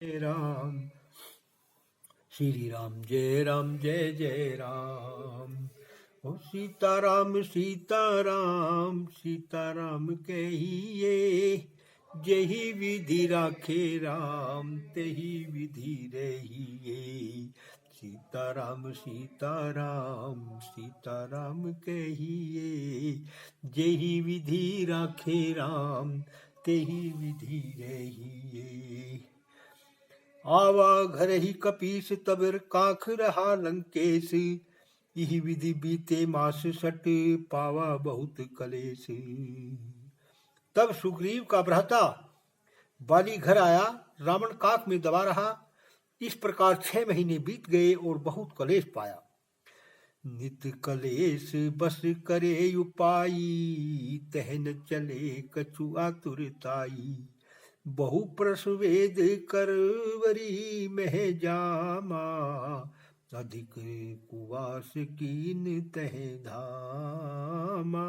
राम। श्री राम जय जय राम। ओ सीताराम सीताराम सीताराम कहिए, जेहि विधि राखे राम तेहि विधि रहिए। सीताराम सीताराम सीताराम कहिए, जेहि विधि राखे राम तेहि विधि रहिए। आवा घर ही कपीस तबिर काख रहा लंकेश, यही विधि बीते मास सट पावा बहुत कलेश। तब सुग्रीव का भ्राता बाली घर आया, रावण काख में दबा रहा। इस प्रकार 6 महीने बीत गए और बहुत कलेश पाया। नित कलेश बस करे उपाई, तहन चले कछु आतुरताई। बहु प्रसवेद करवरी मह जामा, अधिक कुवास कीन तह धामा।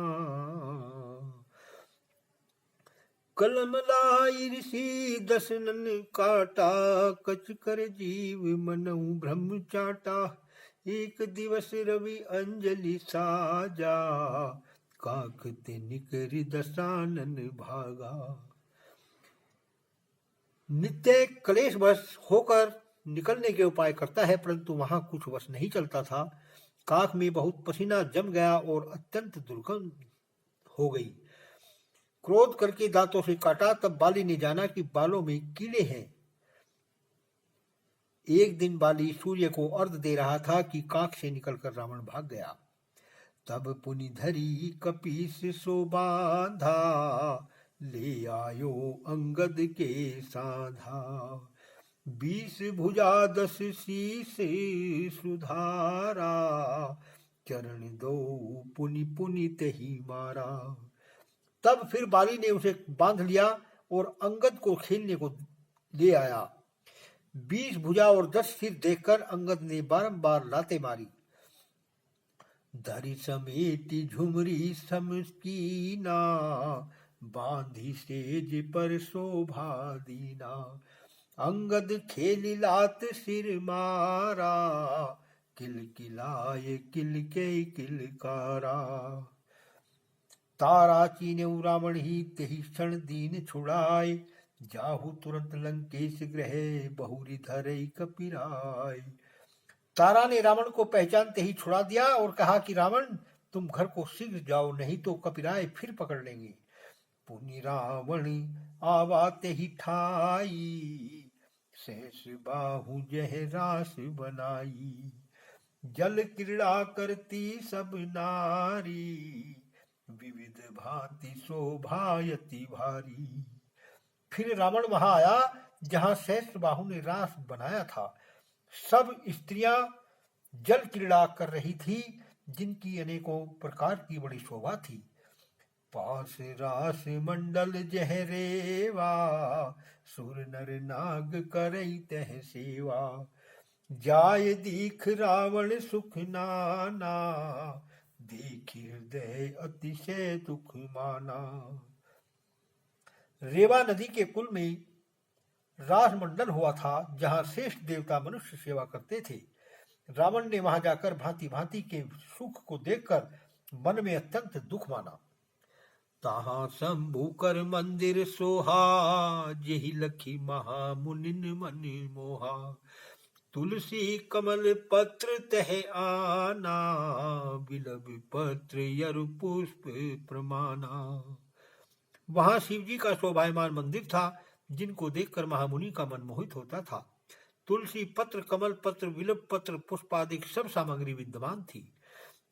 कलम लाई ऋषि दसनन काटा, कच कर जीव मनऊ ब्रह्म चाटा। एक दिवस रवि अंजलि साजा, काख ते निकरि दसानन भागा। नित्य क्लेश वश होकर निकलने के उपाय करता है, परंतु वहां कुछ वश नहीं चलता था। काख में बहुत पसीना जम गया और अत्यंत दुर्गंध हो गई। क्रोध करके दांतों से काटा, तब बाली ने जाना कि बालों में कीड़े हैं। एक दिन बाली सूर्य को अर्घ दे रहा था कि काख से निकलकर रावण भाग गया। तब पुनि धरी कपीस सो बांधा, ले आयो अंगद के साधा। 20 भुजा 10 शीस सुधारा, चरण दो पुनि पुनि तही मारा। तब फिर बाली ने उसे बांध लिया और अंगद को खेलने को ले आया। 20 भुजा और 10 सिर देखकर अंगद ने बारंबार लाते मारी। धरि समेटी झुमरी समकीना, बांधी सेज पर शोभा दीना। अंगद खेली लात सिर मारा, किलकिलाए किलके किलकारा। तारा चीने रावण ही तेहि क्षण दीन छुड़ाए, जाहु तुरंत लंकेश ग्रह बहुरी धरई कपिराय। तारा ने रावण को पहचानते ही छुड़ा दिया और कहा कि रावण, तुम घर को शीघ्र जाओ, नहीं तो कपिराय फिर पकड़ लेंगे। पुनि रावण आवाते ही ठाई, सहस बाहु जह रास बनाई। जल क्रीड़ा करती सब नारी, विविध भांति शोभायति भारी। फिर रावण वहां आया जहां सहस्त्र बाहु ने रास बनाया था। सब स्त्रियां जल क्रीड़ा कर रही थी, जिनकी अनेकों प्रकार की बड़ी शोभा थी। पास रास मंडल जह रेवा, सुर नर नाग करई तह सेवा। जाय दीख रावण सुख नाना, देखी हृदय अतिशय दुख माना। रेवा नदी के कुल में रास मंडल हुआ था, जहां श्रेष्ठ देवता मनुष्य सेवा करते थे। रावण ने वहां जाकर भांति भांति के सुख को देखकर मन में अत्यंत दुख माना। ताहा शंभु कर मंदिर सोहा, जेहि लखी महामुनिन मन मोहा। तुलसी कमल पत्र तह आना, बिलब पत्र यरु पुष्प प्रमाना। वहां शिव जी का शोभायमान मंदिर था, जिनको देखकर महामुनि का मन मोहित होता था। तुलसी पत्र, कमल पत्र, विलप पत्र, पुष्पादिक सब सामग्री विद्यमान थी।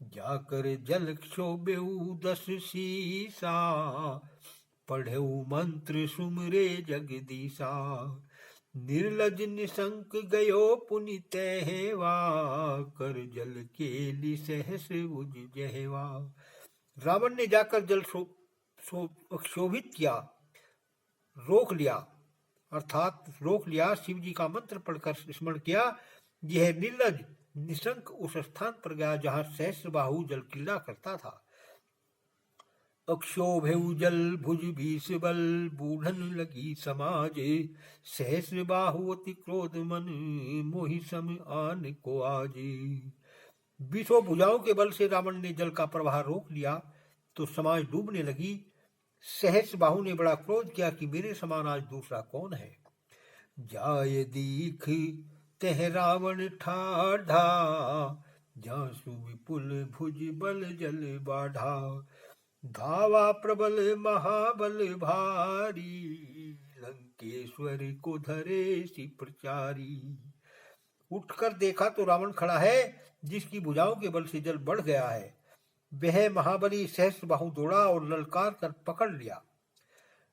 जाकर जल क्षोभेऊ 10 शीसा, पढ़ेऊ मंत्र सुमरे जगदीशा। निर्लज निशंक गयो पुनि तहवा, कर जल केली सहस उज जहवा। रावण ने जाकर जल क्षोभित किया, रोक लिया, अर्थात रोक लिया। शिव जी का मंत्र पढ़कर स्मरण किया। यह निर्लज निशंक उस स्थान पर गया जहां सहस्र बाहु जल क्रीड़ा करता था। अक्षोभ्यउ जल भुज भीष बल बूढ़न लगी समाजे सहस्र बाहु अति क्रोध मन मोहि सम आन को आजे। 20 भुजाओं के बल से रावण ने जल का प्रवाह रोक लिया तो समाज डूबने लगी। सहस्र बाहु ने बड़ा क्रोध किया कि मेरे समान आज दूसरा कौन है। जाय दीख तह रावण ठाढ़ा जासु विपुल भुज बल जल बाढ़ा धावा प्रबल महाबल भारी लंकेश्वर को धरे सी प्रचारी। उठकर देखा तो रावण खड़ा है जिसकी भुजाओं के बल से जल बढ़ गया है। वह महाबली सहस्र बाहु दौड़ा और ललकार कर पकड़ लिया।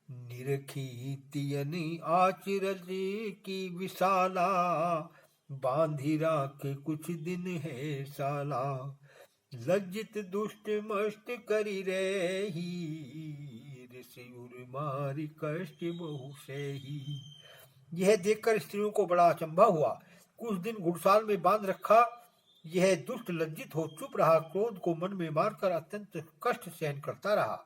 निरखी तियनि आचरज की विशाला बांधी राख कुछ दिन है साला लज्जित दुष्ट मस्त करी रही ऋषि मारी कष्ट बहु सही। यह देखकर स्त्रियों को बड़ा अचंभा हुआ। कुछ दिन घुड़साल में बांध रखा। यह दुष्ट लज्जित हो चुप रहा, क्रोध को मन में मारकर अत्यंत कष्ट सहन करता रहा।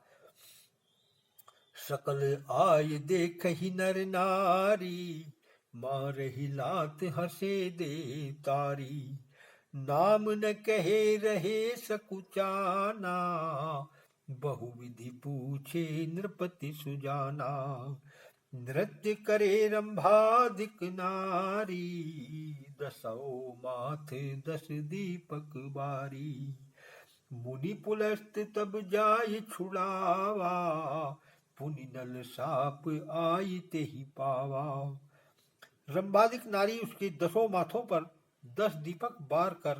सकल आय देख ही नर नारी मारहि लात हसे दे तारी नाम न कहे रहे सकुचाना बहुविधि पूछे नृपति सुजाना नृत्य करे रंभादिक नारी दसौ माथ 10 दीपक बारी मुनि पुलस्त तब जाय छुड़ावा पुनि नल साप आई ते ही पावा। रंभादिक नारी उसके 10 माथों पर 10 दीपक बार कर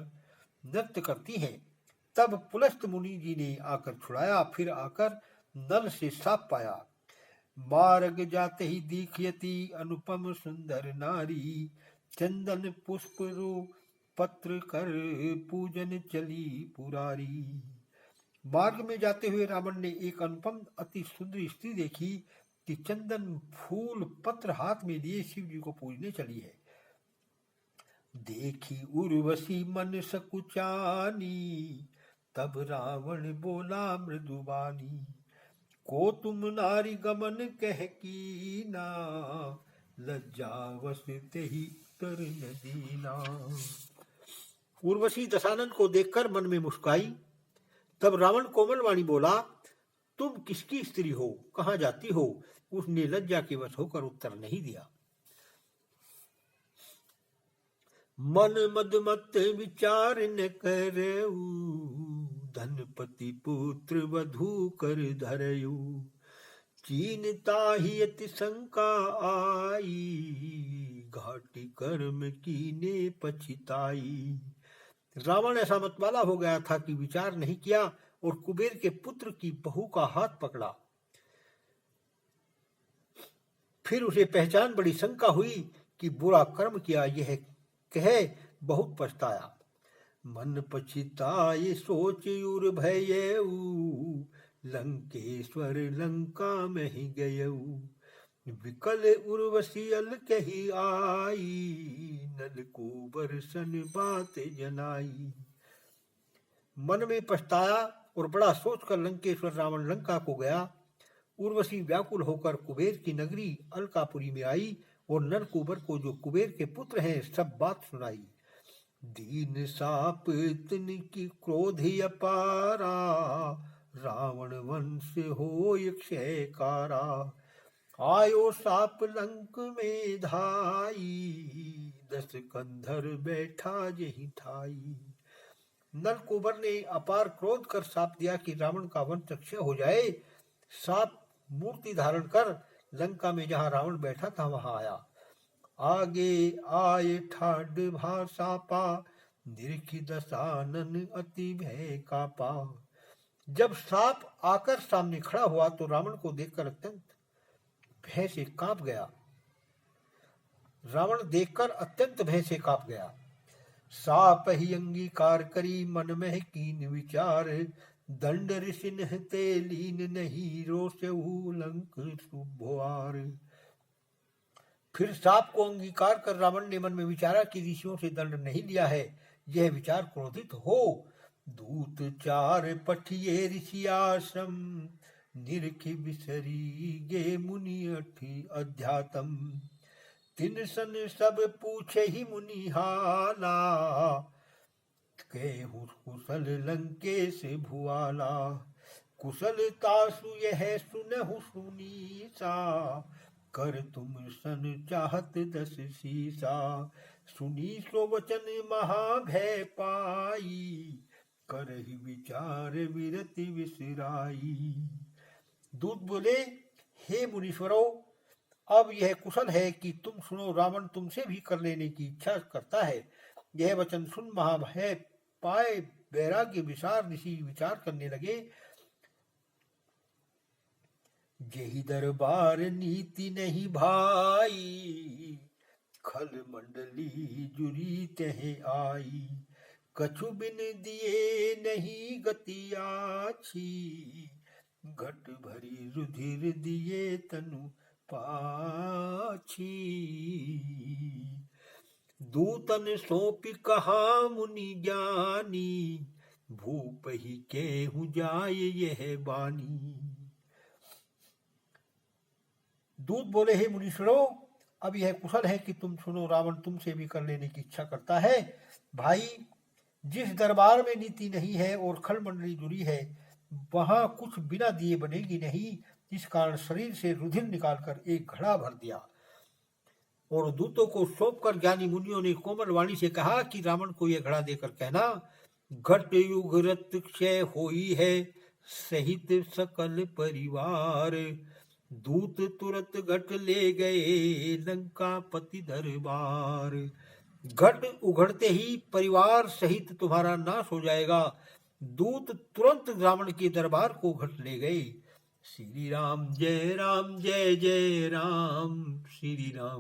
नृत्य करती हैं। तब पुलस्त मुनि जी ने आकर छुड़ाया। फिर आकर नल से साप पाया। मार्ग जाते ही दीखयति अनुपम सुंदर नारी चंदन पुष्प रूप पत्र कर पूजन चली पुरारी। मार्ग में जाते हुए रावण ने एक अनुपम अति सुंदर स्त्री देखी कि चंदन फूल पत्र हाथ में लिए शिव जी को पूजने चली है। देखी उर्वशी मन सकुचानी तब रावण बोला मृदुबानी को तुम नारी गमन कह कीना लज्जावश तेहि तर न दीना। उर्वशी दशानन को देखकर मन में मुस्काई। तब रावण कोमल वाणी बोला, तुम किसकी स्त्री हो, कहाँ जाती हो? उसने लज्जा के वश होकर उत्तर नहीं दिया। मन मदमत विचार न करऊ धनपति पुत्र वधू कर धरयू चीनता ही अति शंका आई घाटी कर्म कीने पछिताई। रावण ऐसा मतवाला हो गया था कि विचार नहीं किया और कुबेर के पुत्र की बहू का हाथ पकड़ा। फिर उसे पहचान बड़ी शंका हुई कि बुरा कर्म किया। यह कह बहुत पछताया। मन पछिताए सोच उर भयऊ लंकेश्वर लंका में ही गयऊ विकल उर्वशी अल कही आई नलकूबर सन बात जनाई। मन में पछताया और बड़ा सोचकर लंकेश्वर रावण लंका को गया। उर्वशी व्याकुल होकर कुबेर की नगरी अलकापुरी में आई और नलकूबर को, जो कुबेर के पुत्र हैं, सब बात सुनाई। दीन साप तिनकी क्रोध अपारा रावण वंश हो क्षयकारा आयो साप लंक में धाई 10 कंधर बैठा जही ठाई। नलकूबर ने अपार क्रोध कर साप दिया कि रावण का वंश क्षय हो जाए। साप मूर्ति धारण कर लंका में जहाँ रावण बैठा था वहां आया। आगे आए ठाड भाषा पा निरखी दशानन अति भय कापा। जब सांप आकर सामने खड़ा हुआ तो रावण को देखकर अत्यंत भय से कांप गया। रावण देखकर अत्यंत भय से कांप गया। साप ही अंगीकार करी मन में कीन विचार दंड ऋषि ते लीन नहीं रोषऊ लंक सुभोर। फिर साप को अंगीकार कर रावण ने मन में विचारा कि ऋषियों से दंड नहीं लिया है, यह विचार क्रोधित हो दूत 4 पठिए ऋषि आश्रम निरखि बिसरी गे मुनि अध्यातम। तिन सन सब पूछे ही मुनि हाला, केहू कुशल लंकेश भुआला। कुशल तासु यह सुनहु सुनीसा, कर तुम सन चाहत दस सीसा। सुनी सो वचन महाभय पाई, करहि विचार विरति विसराई। दूत बोले, हे मुनीश्वरों, अब यह कुशल है कि तुम सुनो, रावण तुमसे भी कर लेने की इच्छा करता है। यह वचन सुन महाभय पाए वैराग्य विशार ऋषि विचार करने लगे। जेहि दरबार नीति नहीं भाई, खल मंडली जुरी तहे आई। कछु बिन दिए नहीं गति आछी, घट भरी रुधिर दिए तनु पाछी। दूतन सौंपी कहा मुनि ज्ञानी, भूप ही केहू जाय यह बानी। दूत बोले, हे मुनीश्वरों, अब यह कुशल है कि तुम सुनो, रावण तुमसे भी कर लेने की इच्छा करता है। भाई, जिस दरबार में नीति नहीं है और खल मंडली जुड़ी है, वहां कुछ बिना दिए बनेगी नहीं। इस कारण शरीर से रुधिर निकालकर एक घड़ा भर दिया। और दूतों को सौंपकर ज्ञानी मुनियों ने कोमल वाणी से कहा कि रावण को यह घड़ा देकर कहना, घट युग रत क्षय होई है, सहित सकल परिवार। दूत तुरंत घट ले गए, लंकापति दरबार। घट उघड़ते ही परिवार सहित तुम्हारा नाश हो जाएगा। दूत तुरंत रावण के दरबार को घट ले गए। श्री राम जय जय राम, श्री राम।